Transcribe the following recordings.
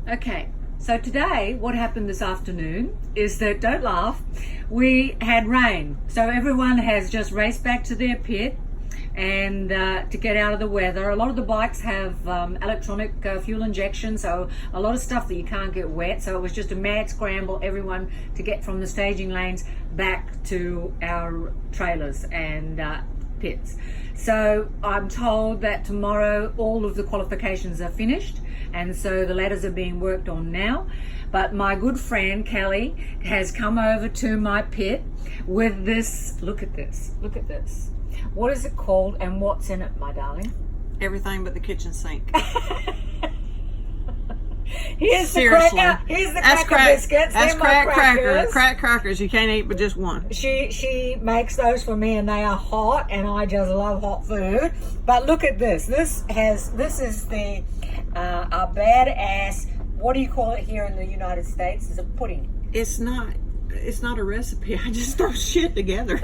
Okay, so today what happened this afternoon is that, don't laugh, we had rain. So everyone has just raced back to their pit and to get out of the weather. A lot of the bikes have electronic fuel injection, so a lot of stuff that you can't get wet. So it was just a mad scramble, everyone to get from the staging lanes back to our trailers and pits. So I'm told that tomorrow all of the qualifications are finished, and so the ladders are being worked on now. But my good friend Kellie has come over to my pit with this. Look at this. What is it called and what's in it, my darling? Everything but the kitchen sink. Here's Seriously. the cracker. Here's the cracker biscuits. That's They're my crackers. Crack crackers. You can't eat but just one. She makes those for me, and they are hot, and I just love hot food. But look at this. This is the a badass. What do you call it here in the United States? It's a pudding. It's not a recipe. I just throw shit together.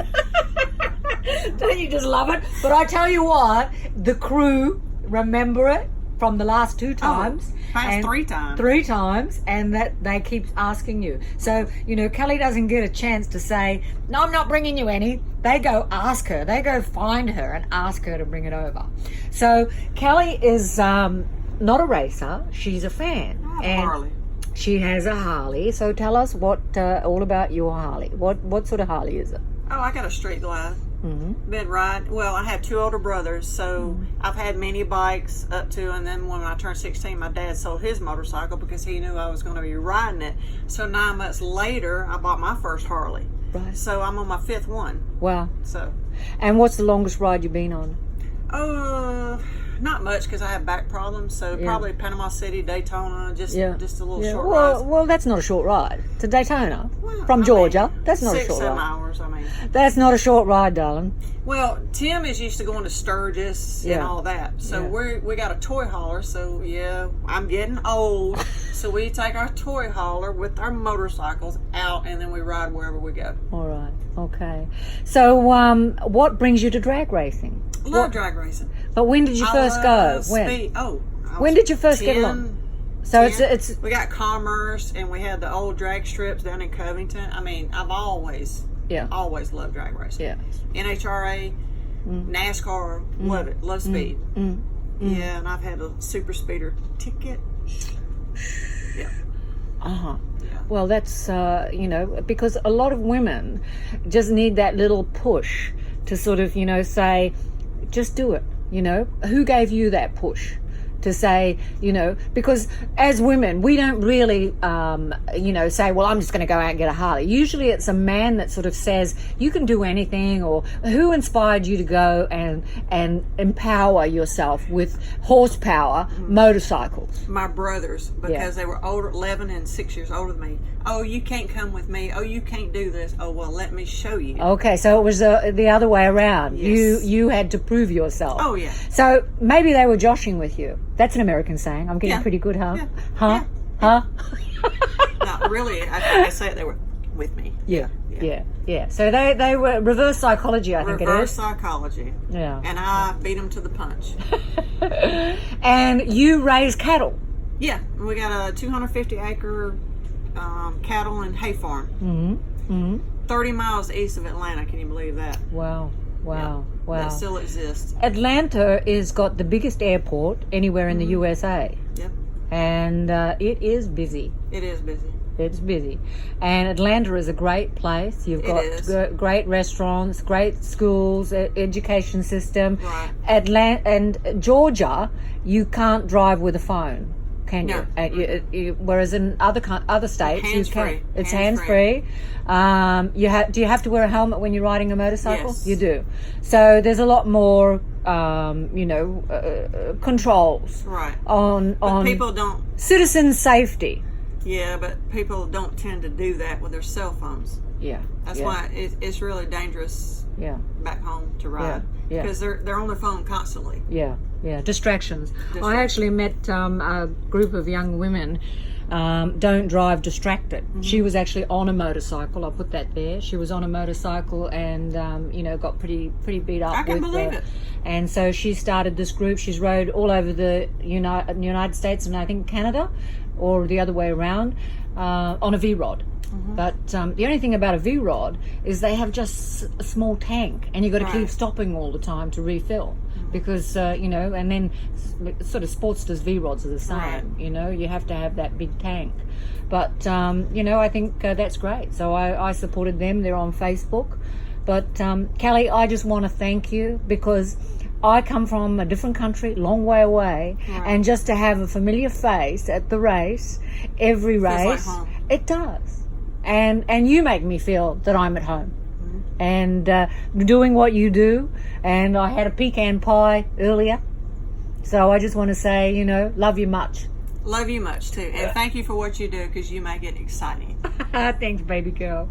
Don't you just love it? But I tell you what, the crew remember it from the last two times. Three times. Three times, and that they keep asking you. So, Kellie doesn't get a chance to say, no, I'm not bringing you any. They go ask her. They go find her and ask her to bring it over. So, Kellie is not a racer. She's a fan. Harley. She has a Harley. So tell us all about your Harley. What sort of Harley is it? Oh, I got a street glide. Mm-hmm. Been riding. Well, I have two older brothers, so I've had many bikes up to, and then when I turned 16, my dad sold his motorcycle because he knew I was going to be riding it. So 9 months later, I bought my first Harley. Right. So I'm on my 5th one. Wow. So. And what's the longest ride you've been on? Not much because I have back problems. So probably Panama City, Daytona, just a little short ride. Well, that's not a short ride. To Daytona from Georgia. That's not a short ride. 6-7 hours. That's not a short ride, darling. Well, Tim is used to going to Sturgis and all that. So we got a toy hauler. So I'm getting old. So we take our toy hauler with our motorcycles out, and then we ride wherever we go. All right. Okay. So what brings you to drag racing? Love drag racing. But when did you first go? When? When did you first get along? So 10. it's we got Commerce, and we had the old drag strips down in Covington. I mean, I've always loved drag racing. Yeah. NHRA, NASCAR, love it. Love speed. Yeah, and I've had a super speeder ticket. Yeah. Uh-huh. Yeah. Well, that's because a lot of women just need that little push to sort of say, just do it. Who gave you that push to say, because as women, we don't really, say, well, I'm just going to go out and get a Harley. Usually it's a man that sort of says, you can do anything, or who inspired you to go and empower yourself with horsepower motorcycles? My brothers, because they were older, 11 and 6 years older than me. Oh, you can't come with me. Oh, you can't do this. Oh, well, let me show you. Okay, so it was the other way around. Yes. You had to prove yourself. Oh, yeah. So maybe they were joshing with you. That's an American saying. I'm getting pretty good, huh? Yeah. Huh? Yeah. Huh? No, really, I say it, they were with me. Yeah. So they were reverse psychology, I think it is. Reverse psychology. Yeah. And I beat them to the punch. And you raise cattle. Yeah, we got a 250-acre cattle and hay farm. 30 miles east of Atlanta. Can you believe that? Wow. That still exists. Atlanta is got the biggest airport anywhere in the USA. Yep. And it is busy. It is busy. It's busy. And Atlanta is a great place. You've got great restaurants, great schools, education system. Right. And Georgia, you can't drive with a phone, can you? No. Whereas in other states, you can. It's hands-free. Do you have to wear a helmet when you're riding a motorcycle? Yes. You do. So there's a lot more, controls. Right. On people don't. Citizen safety. Yeah, but people don't tend to do that with their cell phones. Yeah. That's why it's really dangerous. Yeah. Back home to ride. Yeah. Because they're on their phone constantly. Yeah. Distractions. I actually met a group of young women don't drive distracted. She was actually on a motorcycle. I'll put that there. She was on a motorcycle and got pretty beat up. I can believe it. And so she started this group. She's rode all over the United States and I think Canada, or the other way around, on a V-Rod. But the only thing about a V-Rod is they have just a small tank, and you've got to keep stopping all the time to refill because and then sort of Sportster's V-Rods are the same. You have to have that big tank. But I think that's great. So I supported them. They're on Facebook. But Kellie, I just want to thank you because I come from a different country, long way away, and just to have a familiar face at the race, every race, like home. It does. And you make me feel that I'm at home. And doing what you do. And I had a pecan pie earlier. So I just want to say, love you much. Love you much too. And thank you for what you do because you make it exciting. Thanks, baby girl.